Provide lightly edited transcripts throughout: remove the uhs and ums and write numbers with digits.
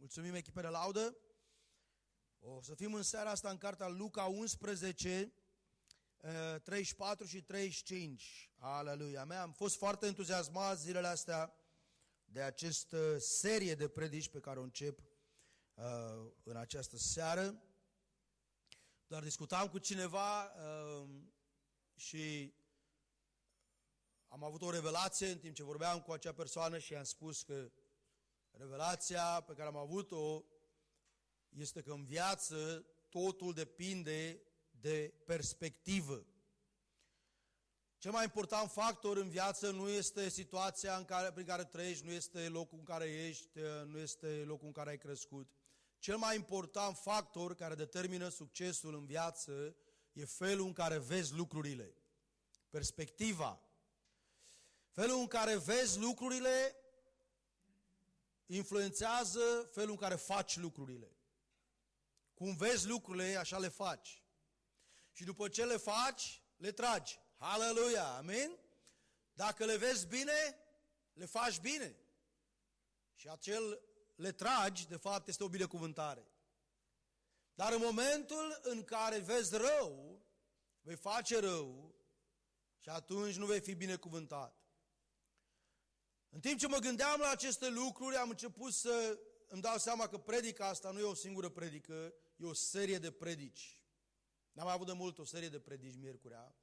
Mulțumim, echipă de laudă. O să fim în seara asta în cartea Luca 11, 34 și 35. Aleluia. Am fost foarte entuziasmat zilele astea de această serie de predici pe care o încep în această seară. Dar discutam cu cineva și am avut o revelație în timp ce vorbeam cu acea persoană și i-am spus că revelația pe care am avut-o este că în viață totul depinde de perspectivă. Cel mai important factor în viață nu este situația prin care trăiești, nu este locul în care ești, nu este locul în care ai crescut. Cel mai important factor care determină succesul în viață e felul în care vezi lucrurile. Perspectiva. Felul în care vezi lucrurile influențează felul în care faci lucrurile. Cum vezi lucrurile, așa le faci. Și după ce le faci, le tragi. Haleluia, amin? Dacă le vezi bine, le faci bine. Și acel le tragi, de fapt, este o binecuvântare. Dar în momentul în care vezi rău, vei face rău și atunci nu vei fi binecuvântat. În timp ce mă gândeam la aceste lucruri, am început să îmi dau seama că predica asta nu e o singură predică, e o serie de predici. N-am mai avut de mult o serie de predici miercurea.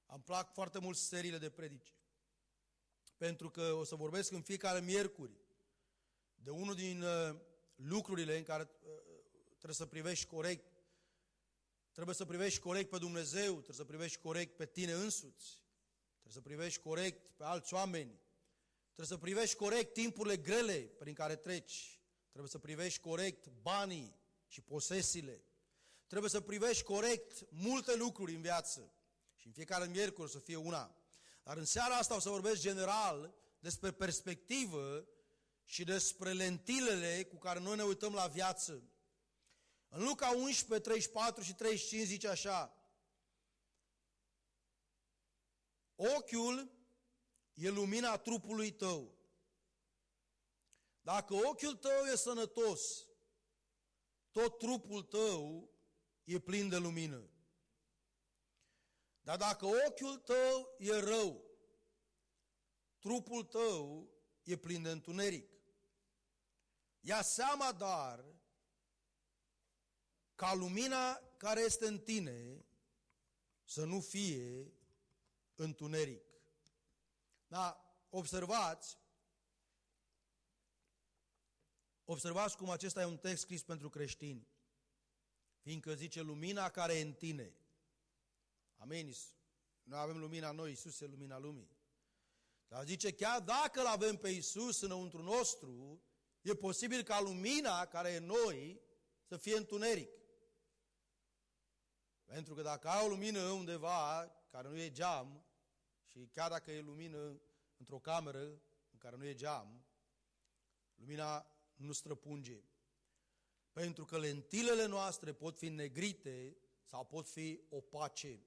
Îmi plac foarte mult seriile de predici. Pentru că o să vorbesc în fiecare miercuri de unul din lucrurile în care trebuie să privești corect. Trebuie să privești corect pe Dumnezeu, trebuie să privești corect pe tine însuți, trebuie să privești corect pe alți oameni, trebuie să privești corect timpurile grele prin care treci, trebuie să privești corect banii și posesiile, trebuie să privești corect multe lucruri în viață și în fiecare miercuri să fie una. Dar în seara asta o să vorbesc general despre perspectivă și despre lentilele cu care noi ne uităm la viață. În Luca 11, 34 și 35 zice așa: ochiul e lumina trupului tău. Dacă ochiul tău e sănătos, tot trupul tău e plin de lumină. Dar dacă ochiul tău e rău, trupul tău e plin de întuneric. Ia seama, dar, ca lumina care este în tine să nu fie întuneric. Da, observați cum acesta e un text scris pentru creștini, fiindcă zice lumina care e în tine. Amin. Noi avem lumina noi, Iisus e lumina lumii. Dar zice, chiar dacă îl avem pe Iisus înăuntru nostru, e posibil ca lumina care e în noi să fie întuneric. Pentru că dacă ai o lumină undeva care nu e geam, și chiar dacă e lumină într-o cameră în care nu e geam, lumina nu străpunge. Pentru că lentilele noastre pot fi negrite sau pot fi opace.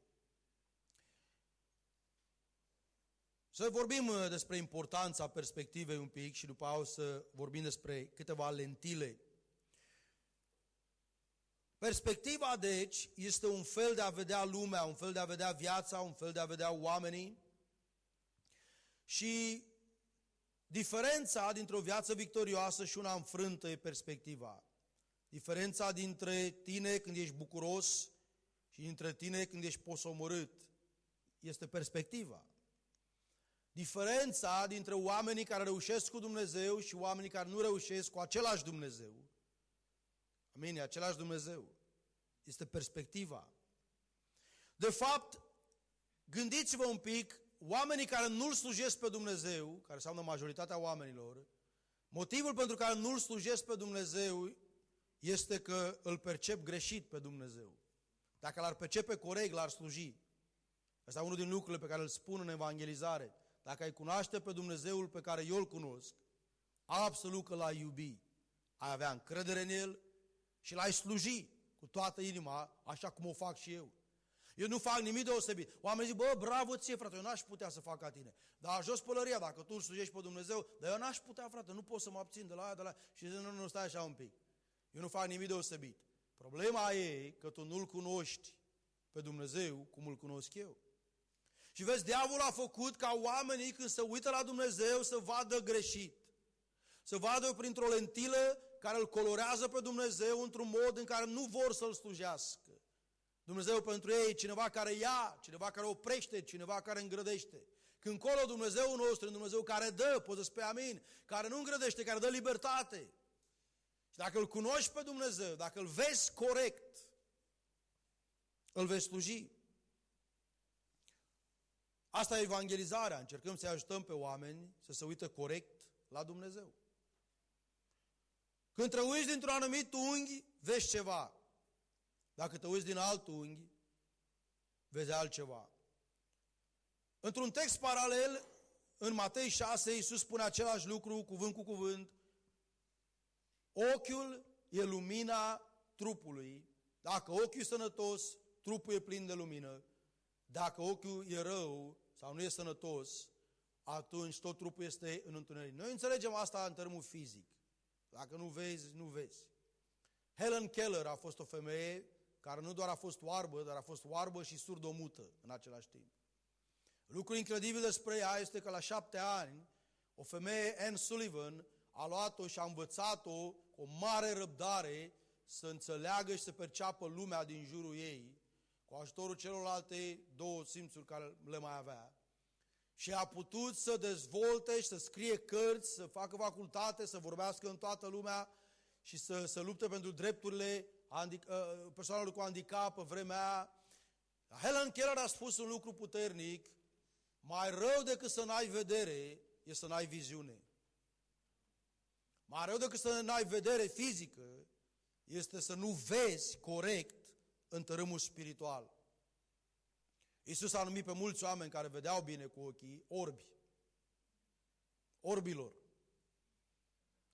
Să vorbim despre importanța perspectivei un pic și după aceea o să vorbim despre câteva lentile. Perspectiva, deci, este un fel de a vedea lumea, un fel de a vedea viața, un fel de a vedea oamenii. Și diferența dintre o viață victorioasă și una înfrântă e perspectiva. Diferența dintre tine când ești bucuros și dintre tine când ești posomorât este perspectiva. Diferența dintre oamenii care reușesc cu Dumnezeu și oamenii care nu reușesc cu același Dumnezeu, amin, același Dumnezeu, este perspectiva. De fapt, gândiți-vă un pic, oamenii care nu-L slujesc pe Dumnezeu, care înseamnă majoritatea oamenilor, motivul pentru care nu-L slujesc pe Dumnezeu este că îl percep greșit pe Dumnezeu. Dacă l-ar percepe corect, l-ar sluji. Asta e unul din lucrurile pe care îl spun în evangelizare. Dacă ai cunoaște pe Dumnezeul pe care eu îl cunosc, absolut că l-ai iubi, ai avea încredere în El și l-ai sluji cu toată inima, așa cum o fac și eu. Eu nu fac nimic deosebit. Oamenii zic, bă, bravo ție, frate, eu n-aș putea să fac ca tine. Dar jos pălăria, dacă tu îl slujești pe Dumnezeu, dar eu n-aș putea, frate, nu pot să mă abțin de la aia, de la aia. Și zic, nu, stai așa un pic. Eu nu fac nimic deosebit. Problema e că tu nu-L cunoști pe Dumnezeu cum îl cunosc eu. Și vezi, diavolul a făcut ca oamenii când se uită la Dumnezeu să vadă greșit. Să vadă printr-o lentilă care îl colorează pe Dumnezeu într-un mod în care nu vor să-L slujească. Dumnezeu pentru ei e cineva care ia, cineva care oprește, cineva care îngrădește. Când colo Dumnezeu nostru e un Dumnezeu care dă, poți să spui amin, care nu îngrădește, care dă libertate. Și dacă îl cunoști pe Dumnezeu, dacă îl vezi corect, îl vei sluji. Asta e evangelizarea. Încercăm să-i ajutăm pe oameni să se uită corect la Dumnezeu. Când te uiți dintr-un anumit unghi, vezi ceva. Dacă te uiți din alt unghi, vezi altceva. Într-un text paralel, în Matei 6, Iisus spune același lucru, cuvânt cu cuvânt. Ochiul e lumina trupului. Dacă ochiul e sănătos, trupul e plin de lumină. Dacă ochiul e rău sau nu e sănătos, atunci tot trupul este în întuneric. Noi înțelegem asta în termenul fizic. Dacă nu vezi, nu vezi. Helen Keller a fost o femeie care nu doar a fost oarbă, dar a fost oarbă și surdomută în același timp. Lucrul incredibil despre ea este că la 7 ani, o femeie, Anne Sullivan, a luat-o și a învățat-o cu o mare răbdare să înțeleagă și să perceapă lumea din jurul ei, cu ajutorul celorlalte două simțuri care le mai avea. Și a putut să dezvolte și să scrie cărți, să facă facultate, să vorbească în toată lumea și să lupte pentru drepturile persoanelor cu handicap pe vremea aia. Helen Keller a spus un lucru puternic: mai rău decât să n-ai vedere e să n-ai viziune. Mai rău decât să n-ai vedere fizică este să nu vezi corect în tărâmul spiritual. Iisus a numit pe mulți oameni care vedeau bine cu ochii orbi. Orbilor.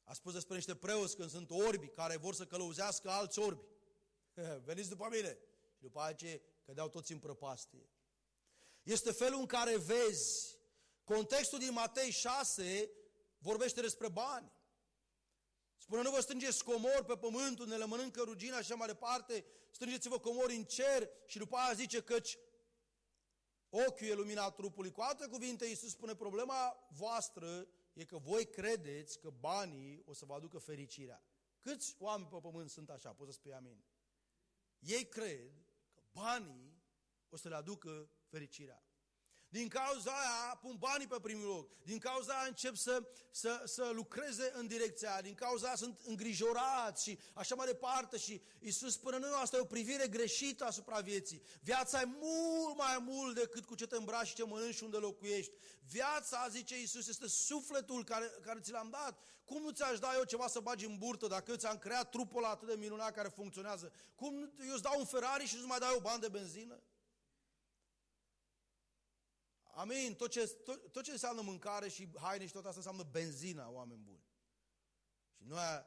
A spus despre niște preoți când sunt orbi care vor să călăuzească alți orbi. Veniți după mine. Și după aceea cădeau toți în prăpastie. Este felul în care vezi. Contextul din Matei 6 vorbește despre bani. Spune, nu vă strângeți comori pe pământ unde le mănâncă rugina și așa mai departe, strângeți-vă comori în cer. Și după aia zice căci ochiul e lumina trupului. Cu alte cuvinte, Iisus spune, problema voastră e că voi credeți că banii o să vă aducă fericirea. Câți oameni pe pământ sunt așa? Poți să spui amin. Ei cred că banii o să le aducă fericirea. Din cauza aia pun banii pe primul loc. Din cauza aia încep să lucreze în direcția aia. Din cauza aia sunt îngrijorați și așa mai departe. Și Iisus spune, nu, asta e o privire greșită asupra vieții. Viața e mult mai mult decât cu ce te îmbraci și ce mănânci și unde locuiești. Viața, zice Iisus, este sufletul care ți l-am dat. Cum nu ți-aș da eu ceva să bagi în burtă dacă eu ți-am creat trupul ăla atât de minunat care funcționează? Cum eu îți dau un Ferrari și nu-ți mai dau o bani de benzină? Amin, tot ce înseamnă mâncare și haine și tot asta înseamnă benzina, oameni buni. Și noi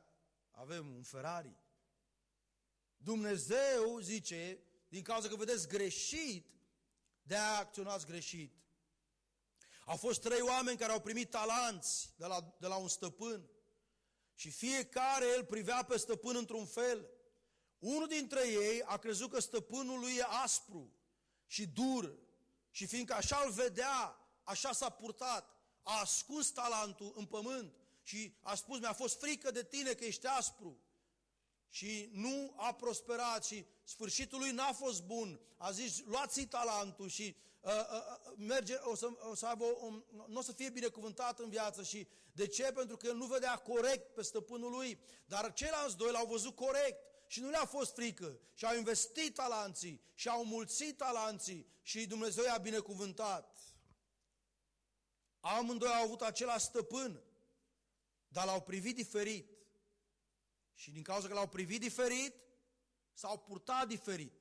avem un Ferrari. Dumnezeu zice, din cauza că vedeți greșit, de-aia acționați greșit. Au fost 3 oameni care au primit talanți de la un stăpân și fiecare îl privea pe stăpân într-un fel. Unul dintre ei a crezut că stăpânul lui e aspru și dur. Și fiindcă așa îl vedea, așa s-a purtat, a ascuns talentul în pământ și a spus, mi-a fost frică de tine că ești aspru. Și nu a prosperat și sfârșitul lui n-a fost bun. A zis, luați-i talentul și merge, nu o să fie binecuvântat în viață. Și de ce? Pentru că el nu vedea corect pe stăpânul lui. Dar ceilalți 2 l-au văzut corect. Și nu le-a fost frică și au investit talanții și au mulțit talanții și Dumnezeu i-a binecuvântat. Amândoi au avut același stăpân, dar l-au privit diferit. Și din cauza că l-au privit diferit, s-au purtat diferit.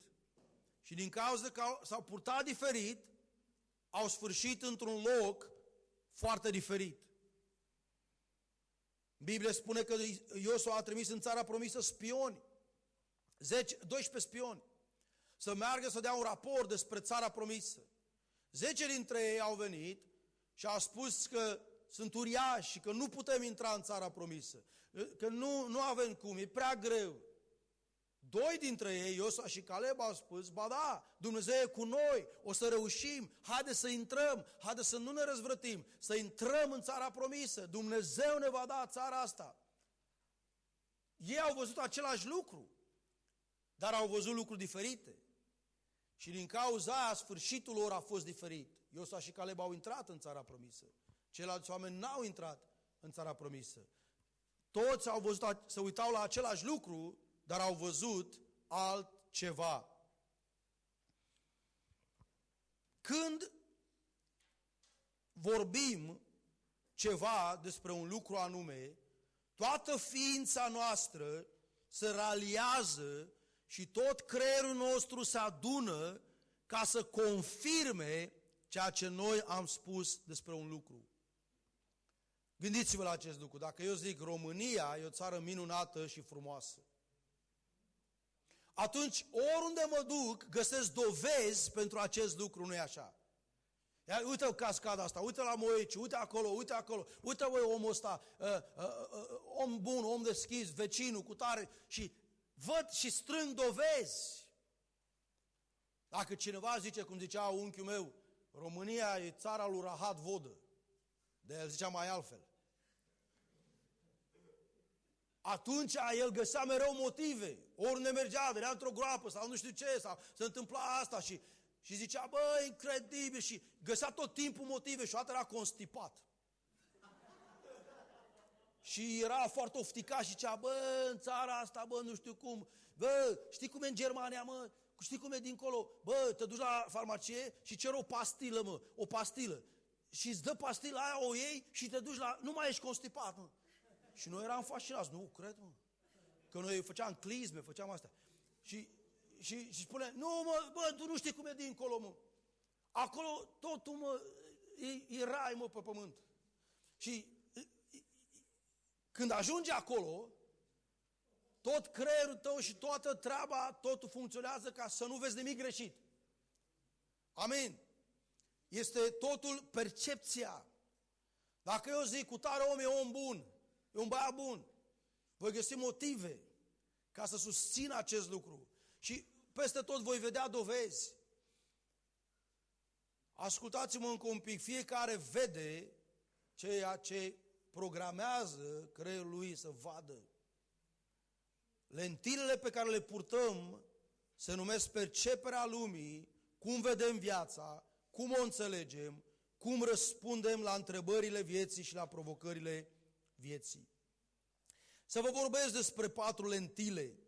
Și din cauza că s-au purtat diferit, au sfârșit într-un loc foarte diferit. Biblia spune că Iosua a trimis în țara promisă spioni. 12 spioni. să meargă să dea un raport despre țara promisă. 10 dintre ei au venit și au spus că sunt uriași și că nu putem intra în țara promisă, că nu avem cum, e prea greu. 2 dintre ei, Iosua și Caleb, au spus, ba da, Dumnezeu e cu noi, o să reușim, haide să intrăm, haide să nu ne răzvrătim, să intrăm în țara promisă, Dumnezeu ne va da țara asta. Ei au văzut același lucru, dar au văzut lucruri diferite. Și din cauza aia, sfârșitul lor a fost diferit. Iosua și Caleb au intrat în țara promisă. Ceilalți oameni n-au intrat în țara promisă. Toți au văzut, se uitau la același lucru, dar au văzut altceva. Când vorbim ceva despre un lucru anume, toată ființa noastră se raliază și tot creierul nostru se adună ca să confirme ceea ce noi am spus despre un lucru. Gândiți-vă la acest lucru. Dacă eu zic România e o țară minunată și frumoasă, atunci oriunde mă duc găsesc dovezi pentru acest lucru, nu-i așa? Ia, uite cascada asta, uite la Moici, uite acolo, uite voi omul ăsta, om bun, om deschis, vecinul, cu tare, și văd și strâng dovezi. Dacă cineva zice, cum zicea unchiul meu, România e țara lui Rahat Vodă, de el zicea mai altfel, atunci el găsea mereu motive, oriunde mergea, venea într-o groapă sau nu știu ce, sau se întâmpla asta și zicea, bă, incredibil, și găsea tot timpul motive și odată era constipat. Și era foarte ofticat și zicea, bă, în țara asta, bă, nu știu cum, bă, știi cum e în Germania, mă, știi cum e dincolo, bă, te duci la farmacie și ceri o pastilă, mă, o pastilă. Și îți dă pastila aia, o iei și te duci la, nu mai ești constipat, mă. Și noi eram fascinați, nu, cred, mă, că noi făceam clisme, făceam astea. Și spune, nu, mă, bă, tu nu știi cum e dincolo, mă. Acolo totul, mă, e rai, mă, pe pământ. Și când ajungi acolo, tot creierul tău și toată treaba, totul funcționează ca să nu vezi nimic greșit. Amin. Este totul percepția. Dacă eu zic, cu tare om e om bun, e un băiat bun, voi găsi motive ca să susțin acest lucru. Și peste tot voi vedea dovezi. Ascultați-mă încă un pic, fiecare vede ceea ce programează creierul lui să vadă. Lentilele pe care le purtăm se numesc perceperea lumii, cum vedem viața, cum o înțelegem, cum răspundem la întrebările vieții și la provocările vieții. Să vă vorbesc despre 4 lentile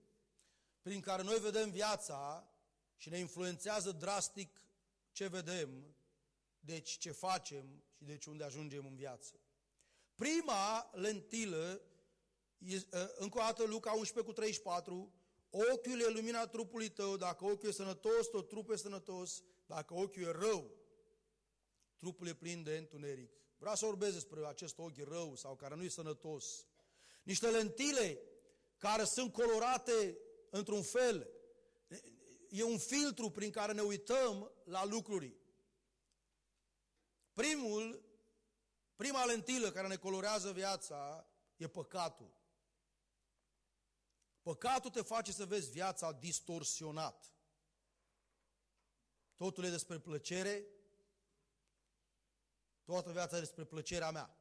prin care noi vedem viața și ne influențează drastic ce vedem, deci ce facem și deci unde ajungem în viață. Prima lentilă, încă o dată Luca 11:34, ochiul e lumina trupului tău, dacă ochiul e sănătos, tot trupul e sănătos, dacă ochiul e rău, trupul e plin de întuneric. Vreau să vorbesc despre acest ochi rău sau care nu e sănătos. Niște lentile care sunt colorate într-un fel. E un filtru prin care ne uităm la lucruri. Prima lentilă care ne colorează viața e păcatul. Păcatul te face să vezi viața distorsionat. Totul e despre plăcere, toată viața e despre plăcerea mea.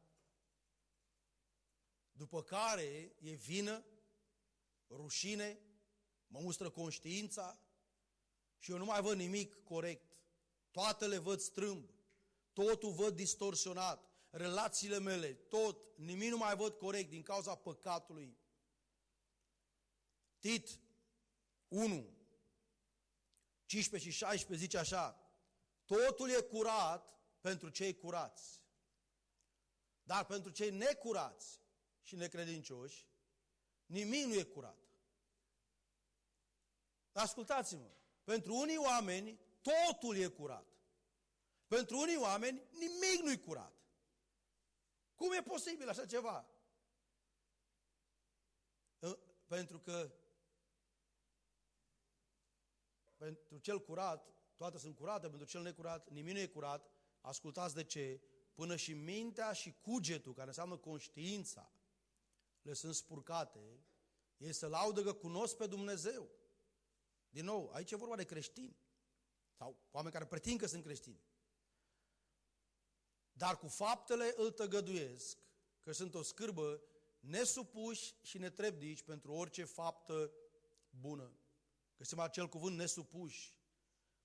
După care e vină, rușine, mă mustră conștiința și eu nu mai văd nimic corect. Toate le văd strâmb, totul văd distorsionat, relațiile mele, tot, nimic nu mai văd corect din cauza păcatului. Tit 1, 15 și 16 zice așa, totul e curat pentru cei curați, dar pentru cei necurați și necredincioși, nimic nu e curat. Ascultați-mă, pentru unii oameni totul e curat. Pentru unii oameni nimic nu e curat. Cum e posibil așa ceva? Pentru că pentru cel curat, toate sunt curate, pentru cel necurat, nimic nu e curat. Ascultați de ce? Până și mintea și cugetul, care înseamnă conștiința, le sunt spurcate, ei se laudă că cunosc pe Dumnezeu. Din nou, aici e vorba de creștini, sau oameni care pretind că sunt creștini. Dar cu faptele îl tăgăduiesc că sunt o scârbă, nesupuși și netrebnici pentru orice faptă bună. Găsim acel cuvânt nesupuși.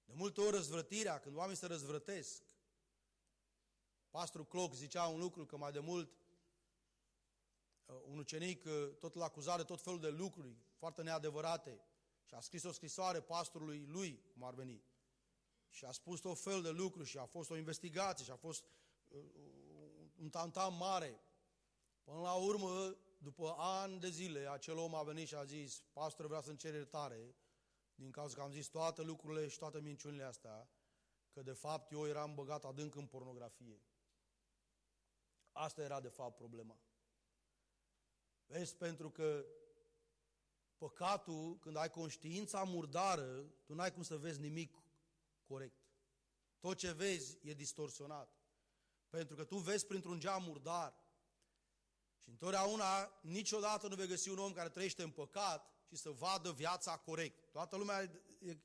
De multe ori răzvrătirea, când oamenii se răzvrătesc. Pastorul Cloc zicea un lucru, că mai de mult un ucenic tot îl acuza de tot felul de lucruri foarte neadevărate și a scris o scrisoare pastorului lui, cum ar veni. Și a spus tot felul de lucruri și a fost o investigație și a fost un tantam mare. Până la urmă, după ani de zile, acel om a venit și a zis: pastor, vreau să-mi cer iertare din cauza că am zis toate lucrurile și toate minciunile astea, că de fapt eu eram băgat adânc în pornografie. Asta era de fapt problema. Vezi, pentru că păcatul, când ai conștiința murdară, tu n-ai cum să vezi nimic corect. Tot ce vezi e distorsionat. Pentru că tu vezi printr-un geam murdar. Și întotdeauna, niciodată nu vei găsi un om care trăiește în păcat și să vadă viața corect. Toată lumea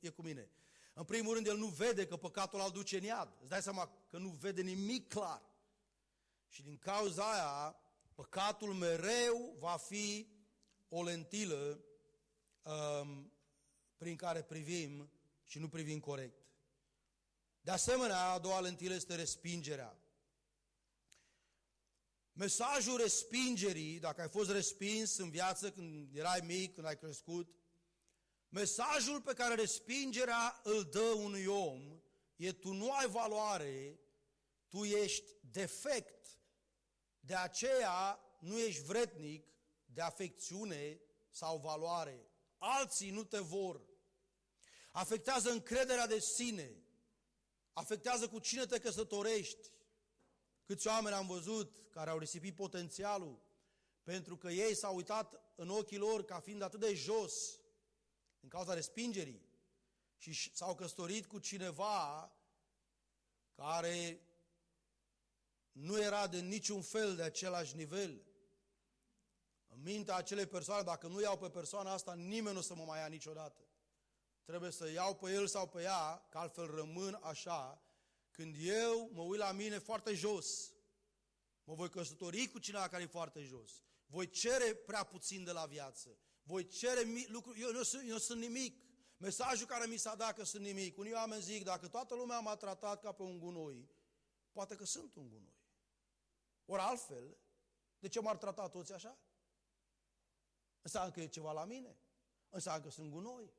e cu mine. În primul rând, el nu vede că păcatul îl duce în iad. Îți dai seama că nu vede nimic clar. Și din cauza aia, păcatul mereu va fi o lentilă prin care privim și nu privim corect. De asemenea, a doua lentilă este respingerea. Mesajul respingerii, dacă ai fost respins în viață când erai mic, când ai crescut, mesajul pe care respingerea îl dă unui om e: tu nu ai valoare, tu ești defect, de aceea nu ești vrednic de afecțiune sau valoare. Alții nu te vor. Afectează încrederea de sine, afectează cu cine te căsătorești. Câți oameni am văzut care au risipit potențialul pentru că ei s-au uitat în ochii lor ca fiind atât de jos din cauza respingerii și s-au căsătorit cu cineva care nu era de niciun fel de același nivel. În mintea acelei persoane, dacă nu iau pe persoana asta, nimeni nu o să mă mai ia niciodată. Trebuie să iau pe el sau pe ea, că altfel rămân așa. Când eu mă uit la mine foarte jos, mă voi căsători cu cineva care e foarte jos. Voi cere prea puțin de la viață. Voi cere lucruri, eu sunt nimic. Mesajul care mi s-a dat că sunt nimic. Unii oameni zic: dacă toată lumea m-a tratat ca pe un gunoi, poate că sunt un gunoi. Ori altfel, de ce m-ar trata toți așa? Înseamnă că e ceva la mine. Înseamnă că sunt gunoi.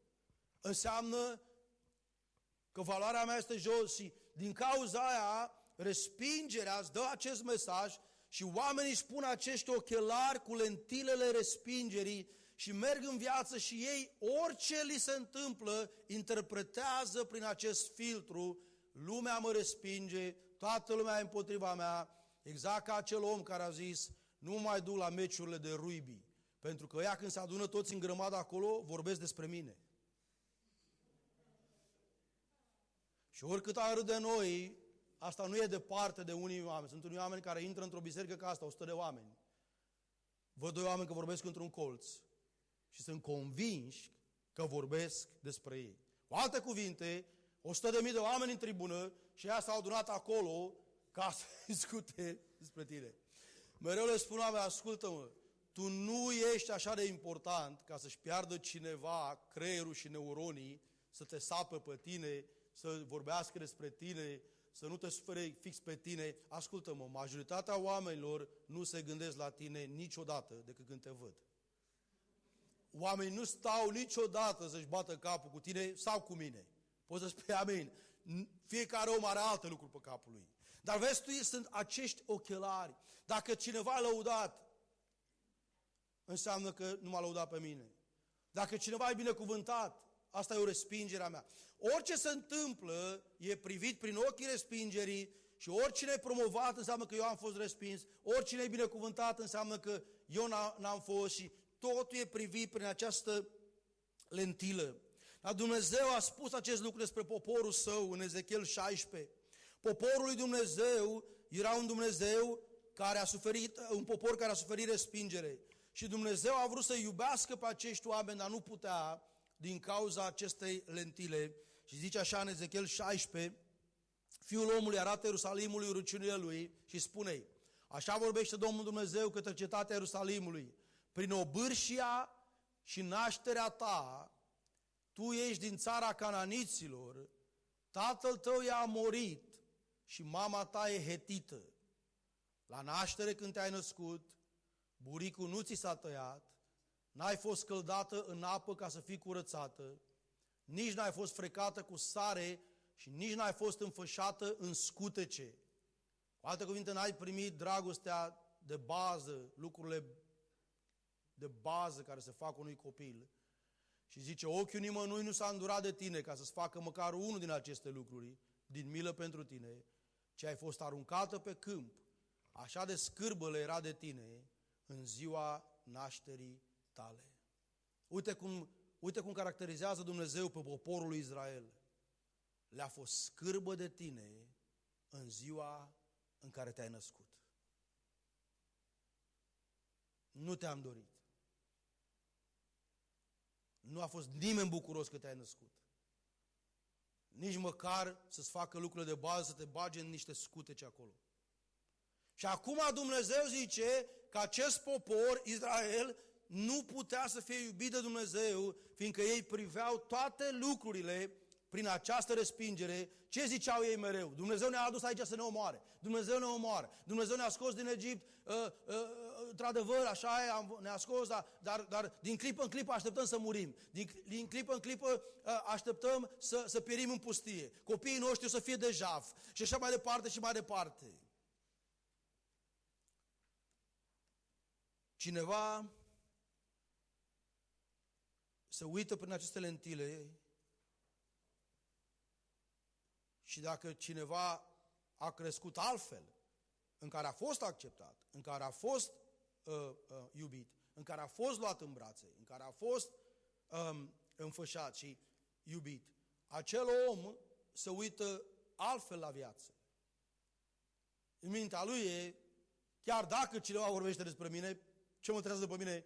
Înseamnă că valoarea mea este jos și din cauza aia respingerea îți dă acest mesaj și oamenii își pun acești ochelari cu lentilele respingerii și merg în viață și ei, orice li se întâmplă, interpretează prin acest filtru: lumea mă respinge, toată lumea e împotriva mea, exact ca acel om care a zis: nu mai duc la meciurile de rugby, pentru că ea când se adună toți în grămadă acolo, vorbesc despre mine. Și oricât ar râde noi, asta nu e departe de unii oameni. Sunt unii oameni care intră într-o biserică ca asta, 100 de oameni. Văd doi oameni că vorbesc într-un colț și sunt convinși că vorbesc despre ei. Cu alte cuvinte, 100.000 de oameni în tribună și ea s-au adunat acolo ca să discute despre tine. Mereu le spun oameni: ascultă-mă, tu nu ești așa de important ca să-și piardă cineva creierul și neuronii, să te sapă pe tine, să vorbească despre tine, să nu te sufere fix pe tine. Ascultă-mă, majoritatea oamenilor nu se gândesc la tine niciodată decât când te văd. Oamenii nu stau niciodată să-și bată capul cu tine sau cu mine. Poți să spui amin. Fiecare om are alte lucruri pe capul lui. Dar vezi tu, sunt acești ochelari. Dacă cineva a lăudat, înseamnă că nu m-a lăudat pe mine. Dacă cineva e binecuvântat, asta e o respingere a mea. Orice se întâmplă e privit prin ochii respingerii și oricine e promovat înseamnă că eu am fost respins, oricine e binecuvântat înseamnă că eu n-am fost și totul e privit prin această lentilă. Dar Dumnezeu a spus acest lucru despre poporul său în Ezechiel 16. Poporul lui Dumnezeu era un Dumnezeu care a suferit, un popor care a suferit respingere. Și Dumnezeu a vrut să iubească pe acești oameni, dar nu putea din cauza acestei lentile. Și zice așa în Ezechiel 16, Fiul omului arată Ierusalimului rugăciunile lui și spune-i, așa vorbește Domnul Dumnezeu către cetatea Ierusalimului, prin obârșia și nașterea ta, tu ești din țara cananiților, tatăl tău e amorit și mama ta e hetită. La naștere când te-ai născut, buricul nu ți s-a tăiat, n-ai fost căldată în apă ca să fii curățată, nici n-ai fost frecată cu sare și nici n-ai fost înfășată în scutece. Cu alte cuvinte, n-ai primit dragostea de bază, lucrurile de bază care se fac unui copil. Și zice, ochiul nimănui nu s-a îndurat de tine ca să-ți facă măcar unul din aceste lucruri, din milă pentru tine, ci ai fost aruncată pe câmp. Așa de scârbă le era de tine în ziua nașterii tale. Uite cum caracterizează Dumnezeu pe poporul lui Israel. Le-a fost scârbă de tine în ziua în care te-ai născut. Nu te-am dorit. Nu a fost nimeni bucuros că te-ai născut. Nici măcar să-ți facă lucrurile de bază, să te bage în niște scutece acolo. Și acum Dumnezeu zice că acest popor, Israel, nu putea să fie iubit de Dumnezeu, fiindcă ei priveau toate lucrurile prin această respingere. Ce ziceau ei mereu? Dumnezeu ne-a adus aici să ne omoare. Dumnezeu ne omoară. Dumnezeu ne-a scos din Egipt. Într-adevăr, așa e, ne-a scos, dar din clipă în clipă așteptăm să murim. Din clipă în clipă așteptăm să pierim în pustie. Copiii noștri o să fie de jaf. Și așa mai departe și mai departe. Cineva se uită prin aceste lentile și dacă cineva a crescut altfel, în care a fost acceptat, în care a fost iubit, în care a fost luat în brațe, în care a fost înfășat și iubit, acel om se uită altfel la viață. În mintea lui e, chiar dacă cineva vorbește despre mine, ce mă trează după mine?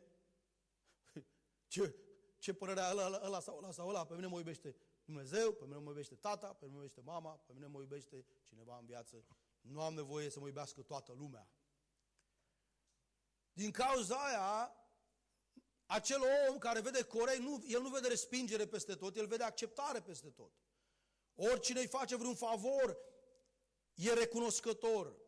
Ce părere are ăla sau ăla? Pe mine mă iubește Dumnezeu, pe mine mă iubește tata, pe mine mă iubește mama, pe mine mă iubește cineva în viață. Nu am nevoie să mă iubească toată lumea. Din cauza aia, acel om care vede corect, el nu vede respingere peste tot, el vede acceptare peste tot. Oricine îi face vreun favor, e recunoscător.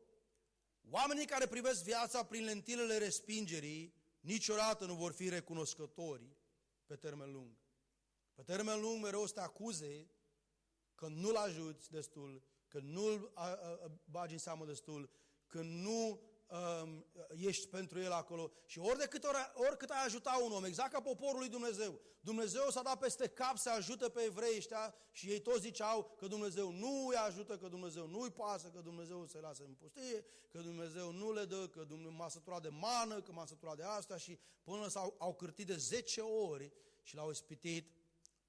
Oamenii care privesc viața prin lentilele respingerii, niciodată nu vor fi recunoscători pe termen lung. Pe termen lung mereu o să te acuze că nu-l ajuți destul, că nu-l bagi în seamă destul, că nu ești pentru el acolo. Și oricât ai ajuta un om, exact ca poporul lui Dumnezeu, Dumnezeu s-a dat peste cap să ajute pe evrei ăștia și ei toți ziceau că Dumnezeu nu îi ajută, că Dumnezeu nu îi pasă, că Dumnezeu se lasă în pustie, că Dumnezeu nu le dă, că m-a săturat de mană, că m-a săturat de asta și până au cârtit de 10 ori și l-au ispitit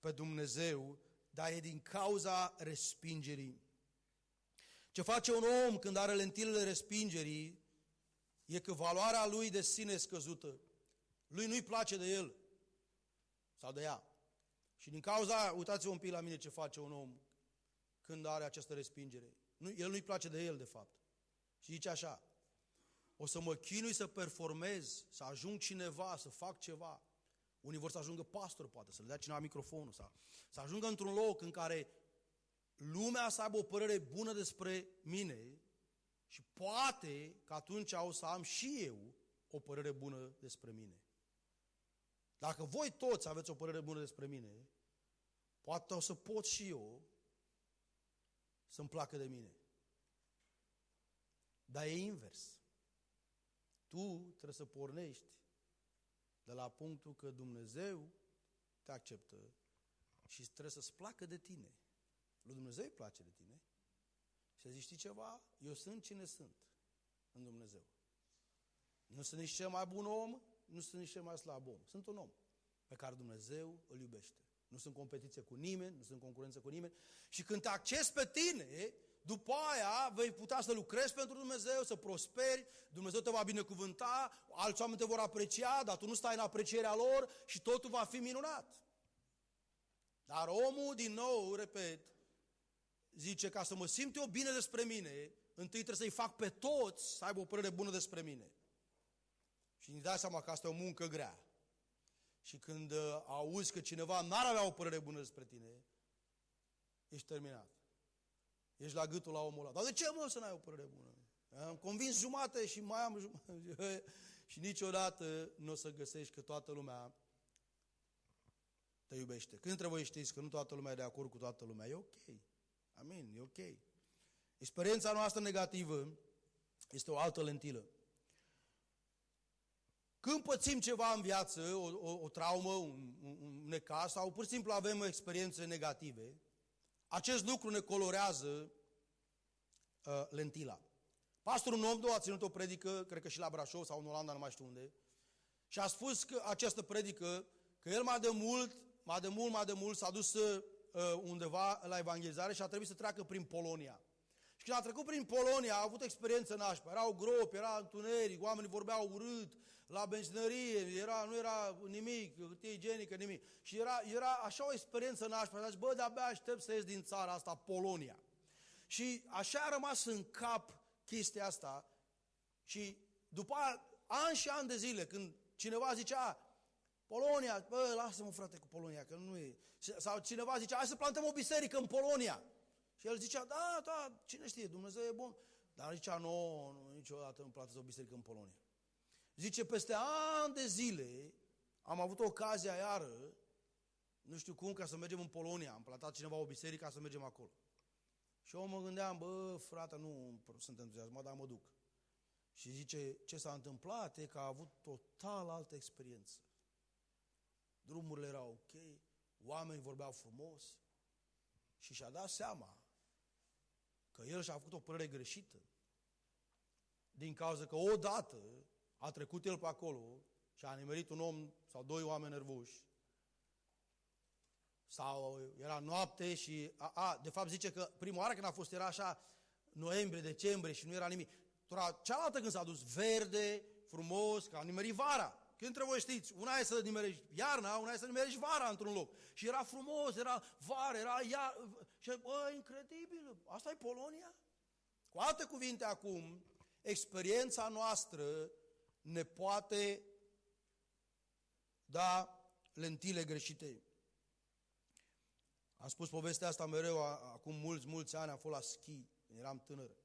pe Dumnezeu, dar e din cauza respingerii. Ce face un om când are lentilele respingerii e că valoarea lui de sine e scăzută. Lui nu-i place de el sau de ea. Și din cauza aia, uitați-vă un pic la mine ce face un om când are această respingere. El nu-i place de el, de fapt. Și zice așa, o să mă chinui să performez, să ajung cineva, să fac ceva. Unii vor să ajungă pastor, poate, să le dea cineva microfonul, să ajungă într-un loc în care lumea să aibă o părere bună despre mine și poate că atunci o să am și eu o părere bună despre mine. Dacă voi toți aveți o părere bună despre mine, poate o să pot și eu să-mi placă de mine. Dar e invers. Tu trebuie să pornești de la punctul că Dumnezeu te acceptă și trebuie să-ți placă de tine. Lui Dumnezeu îi place de tine. Și zici, știi ceva? Eu sunt cine sunt în Dumnezeu. Nu sunt nici cel mai bun om, nu sunt nici cel mai slab om. Sunt un om pe care Dumnezeu îl iubește. Nu sunt competiție cu nimeni, nu sunt concurență cu nimeni. Și când te accesi pe tine, după aia vei putea să lucrezi pentru Dumnezeu, să prosperi, Dumnezeu te va binecuvânta, alți oameni te vor aprecia, dar tu nu stai în aprecierea lor și totul va fi minunat. Dar omul, din nou, repet, zice, ca să mă simt eu bine despre mine, întâi trebuie să-i fac pe toți să aibă o părere bună despre mine. Și îți dai seama că asta e o muncă grea. Și când auzi că cineva n-ar avea o părere bună despre tine, ești terminat. Ești la gâtul la omul ăla. Dar de ce, mă, să n-ai o părere bună? Am convins jumate și mai am jumate. Și niciodată nu o să găsești că toată lumea te iubește. Când trebuie știți că nu toată lumea e de acord cu toată lumea, e ok. Amin, e ok. Experiența noastră negativă este o altă lentilă. Când pățim ceva în viață, o traumă, un necaz, sau pur și simplu avem experiențe negative, acest lucru ne colorează lentila. Pastorul Nomdo a ținut o predică, cred că și la Brașov sau în Olanda, nu mai știu unde, și a spus că această predică, că el mai de mult s-a dus undeva la evangelizare și a trebuit să treacă prin Polonia. Și când a trecut prin Polonia, a avut experiență nașpa. Erau gropi, era întuneric, oamenii vorbeau urât, la benzinărie, nu era nimic, hârtie igienică, nimic. Și era așa o experiență nașpa. A zis, bă, de-abia aștept să ies din țara asta, Polonia. Și așa a rămas în cap chestia asta. Și după ani și ani de zile, când cineva zicea, Polonia, bă, lasă-mă frate cu Polonia, că nu e. Sau cineva zicea, hai să plantăm o biserică în Polonia. Și el zicea, da, cine știe, Dumnezeu e bun. Dar zicea, nu, niciodată nu plantez o biserică în Polonia. Zice, peste ani de zile am avut ocazia iară, nu știu cum, ca să mergem în Polonia. Am plantat cineva o biserică ca să mergem acolo. Și eu mă gândeam, bă, frate, nu sunt entuziasmat, dar mă duc. Și zice, ce s-a întâmplat e că a avut total altă experiență. Drumurile erau ok, oamenii vorbeau frumos și și-a dat seama că el și-a făcut o părere greșită din cauza că odată a trecut el pe acolo și a nimerit un om sau doi oameni nervoși sau era noapte și de fapt zice că prima oară când a fost era așa noiembrie, decembrie și nu era nimic. Cealaltă când s-a dus verde, frumos, că a nimerit vara. Când trebuie știți, una e să nimerești iarna, una e să nimerești vara într-un loc. Și era frumos, era vară, era iarnă. Și bă, incredibil, asta e Polonia? Cu alte cuvinte acum, experiența noastră ne poate da lentile greșite. Am spus povestea asta mereu, acum mulți ani am fost la schi, când eram tânăr.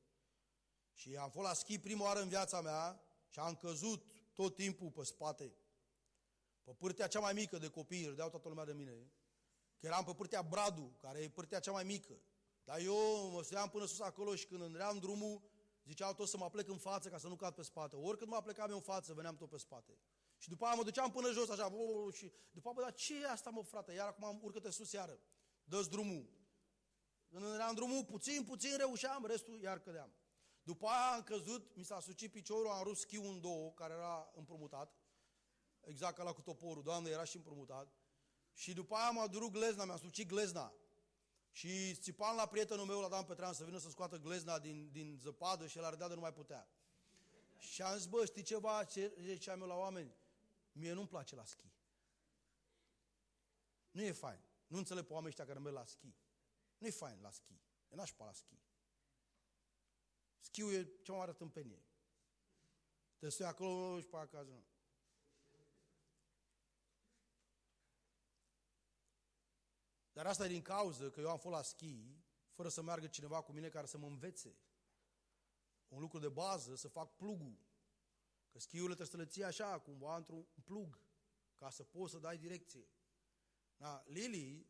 Și am fost la schi prima oară în viața mea și am căzut tot timpul pe spate. Pe pârtea cea mai mică de copii, râdeau toată lumea de mine, că eram pe pârtea Bradu, care e pârtea cea mai mică. Dar eu mă suiam până sus acolo și când îndream drumul, ziceau toți să mă plec în față ca să nu cad pe spate. Oricât mă plecam eu în față, veneam tot pe spate. Și după aia mă duceam până jos, așa, și după aia, dar ce e asta, mă, frate? Iar acum urcă-te sus iară, dă-ți drumul. Când îndream drumul, puțin reușeam, restul iar cădeam. După aia am căzut, mi s-a sucit piciorul, am rupt schiul în două, care era împrumutat. Exact ca la cu toporul, Doamne, era și împrumutat. Și după aia m-a durut glezna, mi-a sucit glezna. Și țipam la prietenul meu, la Dan Petrean, să vină să scoată glezna din zăpadă și el ardea de nu mai putea. Și am zis, bă, știi ceva, ce ziceam eu la oameni? Mie nu-mi place la schi. Nu e fain. Nu înțeleg pe oamenii ăștia care merg la schi. Nu e fain la schi. E nașpa la schi. Schiul e cea mai mare tâmpenie. Te sui acolo și pe acasă. Nu. Dar asta e din cauză că eu am fost la schi fără să meargă cineva cu mine care să mă învețe. Un lucru de bază, să fac plugul. Că schiurile trebuie să le ții așa, cumva într-un plug, ca să poți să dai direcție. Da, Lili,